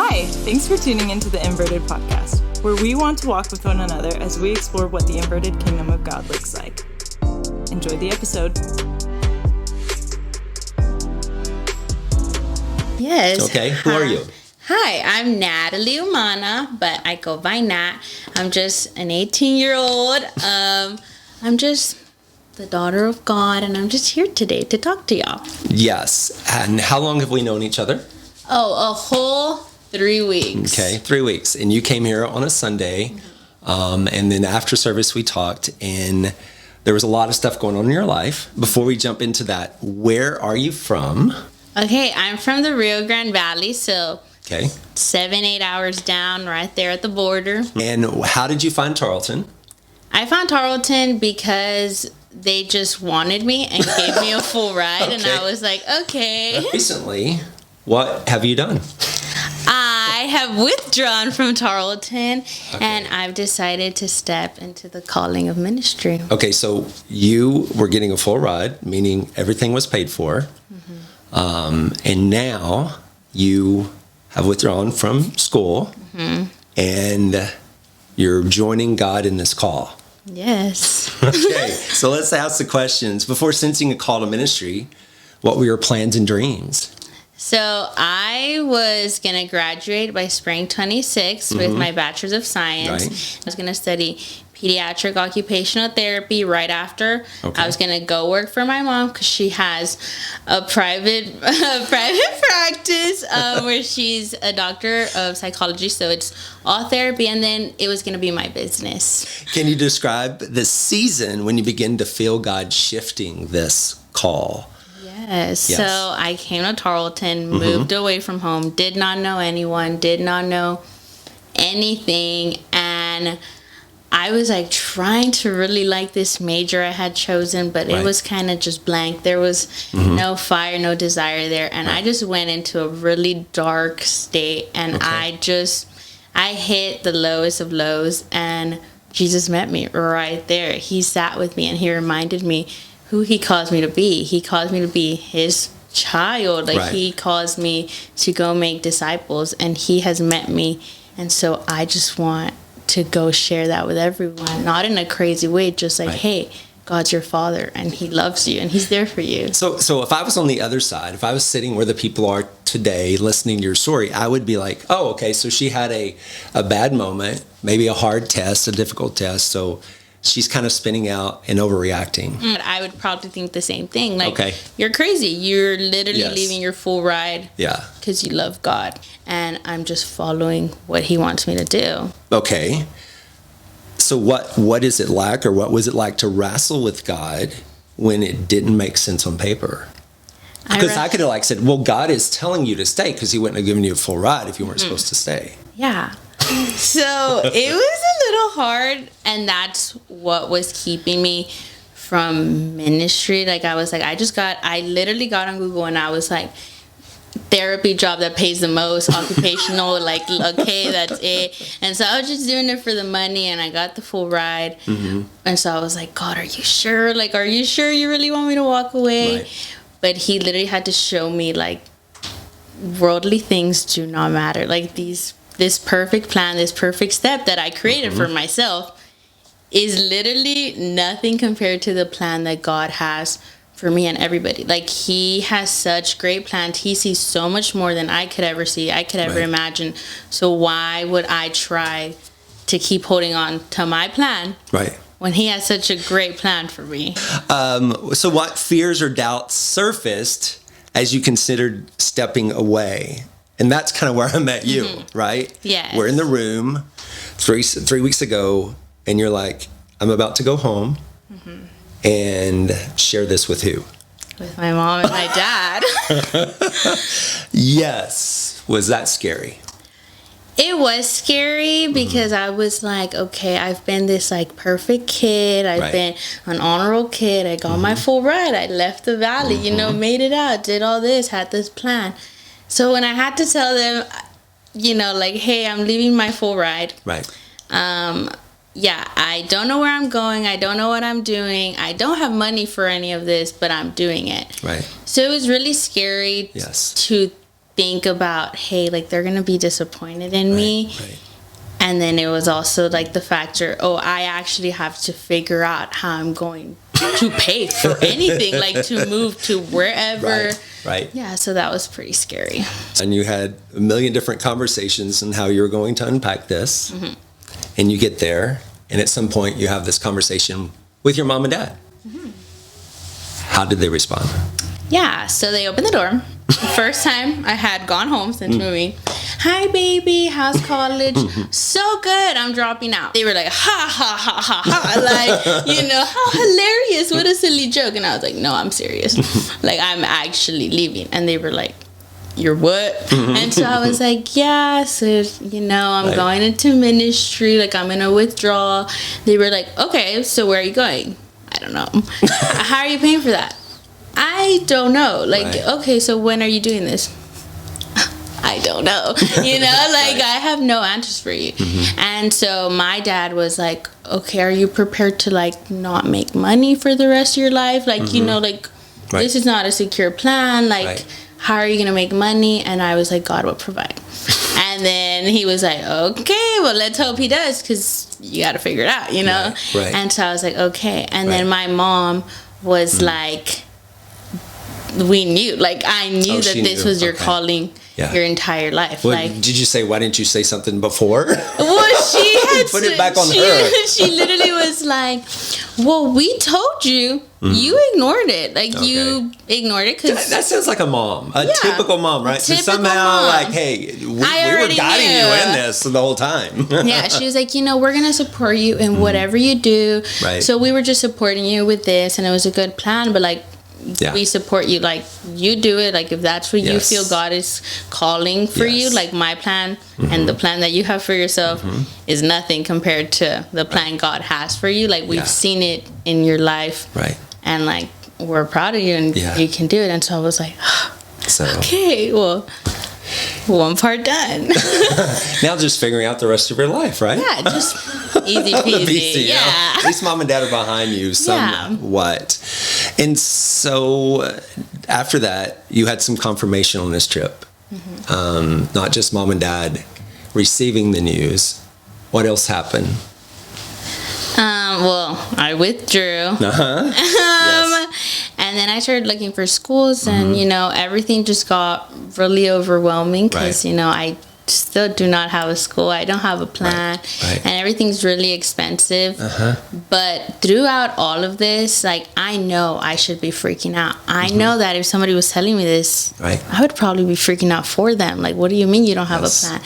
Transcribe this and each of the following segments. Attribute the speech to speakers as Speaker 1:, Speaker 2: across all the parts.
Speaker 1: Hi, thanks for tuning into the Inverted Podcast, where we want to walk with one another as we explore what the inverted kingdom of God looks like. Enjoy the episode.
Speaker 2: Yes.
Speaker 3: Okay, who are you?
Speaker 2: Hi, I'm Natally Umana, but I go by Nat. I'm just an 18-year-old. I'm just the daughter of God, and I'm just here today to talk to y'all.
Speaker 3: Yes. And how long have we known each other?
Speaker 2: Oh, a whole 3 weeks.
Speaker 3: Okay, 3 weeks. And you came here on a Sunday, and then after service we talked, and there was a lot of stuff going on in your life. Before we jump into that, where are you from?
Speaker 2: Okay, I'm from the Rio Grande Valley, so
Speaker 3: Okay.
Speaker 2: 7-8 hours down, right there at the border.
Speaker 3: And how did you find Tarleton?
Speaker 2: I found Tarleton because they just wanted me and gave me a full ride, and I was like, okay.
Speaker 3: Recently, what have you done?
Speaker 2: I have withdrawn from Tarleton, and I've decided to step into the calling of ministry.
Speaker 3: Okay, so you were getting a full ride, meaning everything was paid for. And now you have withdrawn from school, and you're joining God in this call.
Speaker 2: Yes.
Speaker 3: Okay, so let's ask the questions. Before sensing a call to ministry, what were your plans and dreams?
Speaker 2: So I was going to graduate by spring 26 with my Bachelor's of Science.
Speaker 3: Right.
Speaker 2: I was going to study pediatric occupational therapy right after.
Speaker 3: Okay.
Speaker 2: I was going to go work for my mom because she has a private practice where she's a doctor of psychology. So it's all therapy, and then it was going to be my business.
Speaker 3: Can you describe the season when you begin to feel God shifting this call?
Speaker 2: Yes. So I came to Tarleton, moved away from home, did not know anyone, did not know anything, and I was like trying to really like this major I had chosen, but it was kind of just blank. There was no fire, no desire there, and I just went into a really dark state, and I hit the lowest of lows, and Jesus met me right there. He sat with me, and he reminded me who he calls me to be. He calls me to be his child. He calls me to go make disciples, and he has met me. And so I just want to go share that with everyone, not in a crazy way, just like, hey, God's your father, and he loves you, and he's there for you.
Speaker 3: So if I was on the other side, if I was sitting where the people are today listening to your story, I would be like, oh, okay, so she had a bad moment, maybe a hard test, a difficult test, so she's kind of spinning out and overreacting.
Speaker 2: I would probably think the same thing. Like, you're crazy. You're literally leaving your full ride because you love God. And I'm just following what he wants me to do.
Speaker 3: Okay. So what is it like, or what was it like to wrestle with God when it didn't make sense on paper? Because I could have said, well, God is telling you to stay because he wouldn't have given you a full ride if you weren't supposed to stay.
Speaker 2: Yeah. So it was a little hard, and that's what was keeping me from ministry. I literally got on Google, and I was like, therapy job that pays the most, occupational, okay, that's it. And so I was just doing it for the money, and I got the full ride. And so I was like, God, are you sure? Are you sure you really want me to walk away? Right. But he literally had to show me, worldly things do not matter. This perfect plan, this perfect step that I created for myself is literally nothing compared to the plan that God has for me and everybody. He has such great plans. He sees so much more than I could ever see, I could ever imagine. So why would I try to keep holding on to my plan when he has such a great plan for me?
Speaker 3: So what fears or doubts surfaced as you considered stepping away? And that's kind of where I met you, right?
Speaker 2: Yes.
Speaker 3: We're in the room 3 weeks ago, and you're like, I'm about to go home and share this with who?
Speaker 2: With my mom and my dad.
Speaker 3: Yes. Was that scary?
Speaker 2: It was scary because I was like, okay, I've been this perfect kid. I've been an honor roll kid. I got my full ride. I left the valley, made it out, did all this, had this plan. So when I had to tell them, hey, I'm leaving my full ride. Right. I don't know where I'm going. I don't know what I'm doing. I don't have money for any of this, but I'm doing it. Right. So it was really scary to think about, hey, like they're gonna be disappointed in me.
Speaker 3: Right.
Speaker 2: And then it was also like the factor, I actually have to figure out how I'm going to pay for anything, like to move to wherever.
Speaker 3: Right.
Speaker 2: Yeah, so that was pretty scary.
Speaker 3: And you had a million different conversations on how you were going to unpack this. And you get there, and at some point you have this conversation with your mom and dad. How did they respond?
Speaker 2: Yeah, so they opened the door. First time I had gone home since moving. Hi, baby. How's college? So good. I'm dropping out. They were like, ha, ha, ha, ha, ha. Like, you know, how hilarious. What a silly joke. And I was like, no, I'm serious. Like, I'm actually leaving. And they were like, you're what? And so I was like, yeah, so, you know, I'm going into ministry. Like, I'm in a withdrawal. They were like, okay, so where are you going? I don't know. How are you paying for that? I don't know. Like, okay, so when are you doing this? I don't know. You know, like I have no answers for you. And so my dad was like, okay, are you prepared to like not make money for the rest of your life? Like, you know, like this is not a secure plan. Like, how are you going to make money? And I was like, God will provide. And then he was like, okay, well, let's hope he does, because you got to figure it out, you know? And so I was like, okay. And then my mom was like, we knew, like I knew that this was your calling your entire life.
Speaker 3: Well,
Speaker 2: like,
Speaker 3: did you say, why didn't you say something before?
Speaker 2: Well, she had
Speaker 3: put it back on her.
Speaker 2: She literally was like, well, we told you, you ignored it. Like you ignored it because
Speaker 3: that sounds like a mom, a typical mom, right? So somehow
Speaker 2: mom.
Speaker 3: Like, hey, we were guiding you in this the whole time.
Speaker 2: Yeah, she was like, you know, we're gonna support you in whatever you do. So we were just supporting you with this, and it was a good plan, but like, we support you, like you do it, like if that's what you feel God is calling for you. Like my plan and the plan that you have for yourself is nothing compared to the plan God has for you. Like we've seen it in your life, and like we're proud of you, and you can do it. And so I was like, okay, well, one part done.
Speaker 3: Now just figuring out the rest of your life, right?
Speaker 2: Yeah, just easy peasy.
Speaker 3: You know? At least mom and dad are behind you somewhat. And so after that, you had some confirmation on this trip. Not just mom and dad receiving the news. What else happened?
Speaker 2: Well, I withdrew. And then I started looking for schools, and you know, everything just got really overwhelming because you know, I still do not have a school. I don't have a plan, and everything's really expensive. But throughout all of this, like I know I should be freaking out. I know that if somebody was telling me this, I would probably be freaking out for them. Like, what do you mean you don't have a plan?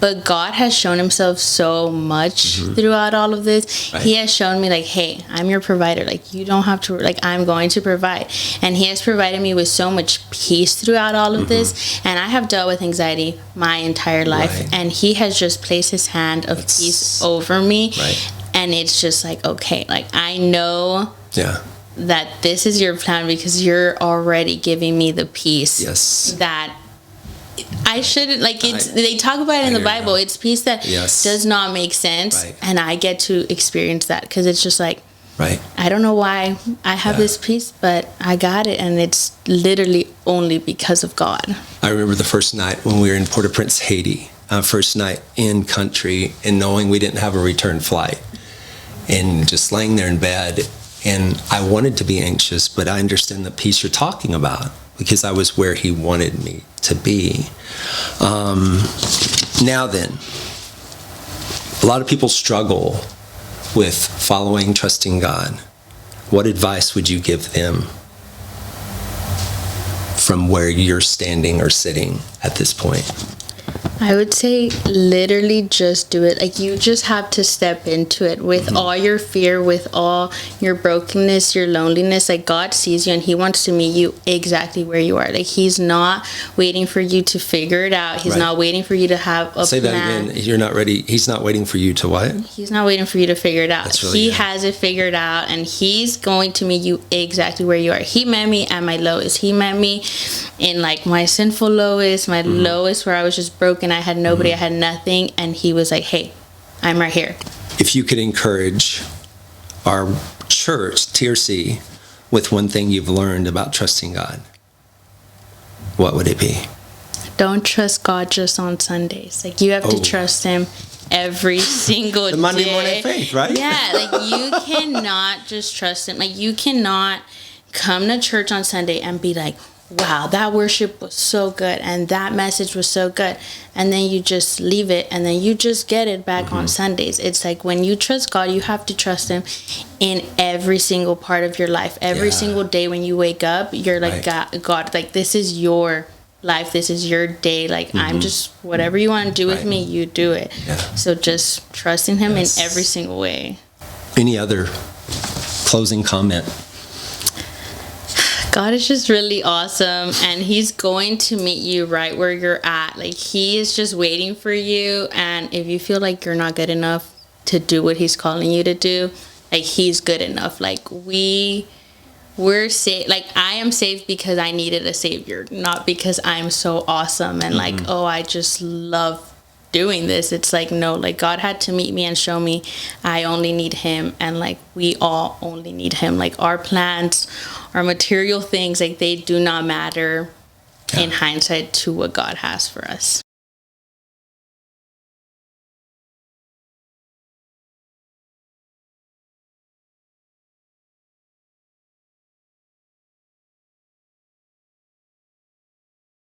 Speaker 2: But God has shown himself so much throughout all of this. He has shown me like, hey, I'm your provider. Like, you don't have to, like, I'm going to provide. And he has provided me with so much peace throughout all of this. And I have dealt with anxiety my entire life. And he has just placed his hand of peace over me. And it's just like, okay, like, I know that this is your plan because you're already giving me the peace that I shouldn't, like, it's, they talk about it in the Bible. It's peace that does not make sense. And I get to experience that because it's just like, I don't know why I have this peace, but I got it. And it's literally only because of God.
Speaker 3: I remember the first night when we were in Port-au-Prince, Haiti, first night in country, and knowing we didn't have a return flight, and just laying there in bed. And I wanted to be anxious, but I understand the peace you're talking about because I was where he wanted me to be. Now then, a lot of people struggle with following, trusting God. What advice would you give them from where you're standing or sitting at this point?
Speaker 2: I would say literally just do it. Like, you just have to step into it with all your fear, with all your brokenness, your loneliness. Like, God sees you and he wants to meet you exactly where you are. Like, he's not waiting for you to figure it out. He's not waiting for you to have a plan.
Speaker 3: Say that again. You're not ready. He's not waiting for you to what?
Speaker 2: He's not waiting for you to figure it out.
Speaker 3: That's really
Speaker 2: he
Speaker 3: good.
Speaker 2: has it figured out, and he's going to meet you exactly where you are. He met me at my lowest. He met me in like my sinful lowest, my lowest, where I was just broken. I had nobody, I had nothing, and he was like, hey, I'm right here.
Speaker 3: If you could encourage our church, TRC, with one thing you've learned about trusting God, what would it be?
Speaker 2: don't trust God just on Sundays. Like, you have to trust him every single day.
Speaker 3: The Monday morning faith, right?
Speaker 2: Yeah, like, you cannot just trust him. Like, you cannot come to church on Sunday and be like, wow, that worship was so good and that message was so good, and then you just leave it and then you just get it back on Sundays. It's like, when you trust God, you have to trust him in every single part of your life. Every single day when you wake up, you're like, God, like, this is your life, this is your day, like, I'm just, whatever you want to do with me, you do it. So just trusting him in every single way.
Speaker 3: Any other closing comment?
Speaker 2: God is just really awesome, and he's going to meet you right where you're at. Like, he is just waiting for you, and if you feel like you're not good enough to do what he's calling you to do, like, he's good enough. Like, we're saved. Like, I am saved because I needed a savior, not because I'm so awesome and like, oh, I just love doing this. It's like, no, like, God had to meet me and show me I only need him, and like, we all only need him. Like, our plans, our material things, like, they do not matter in hindsight to what God has for us.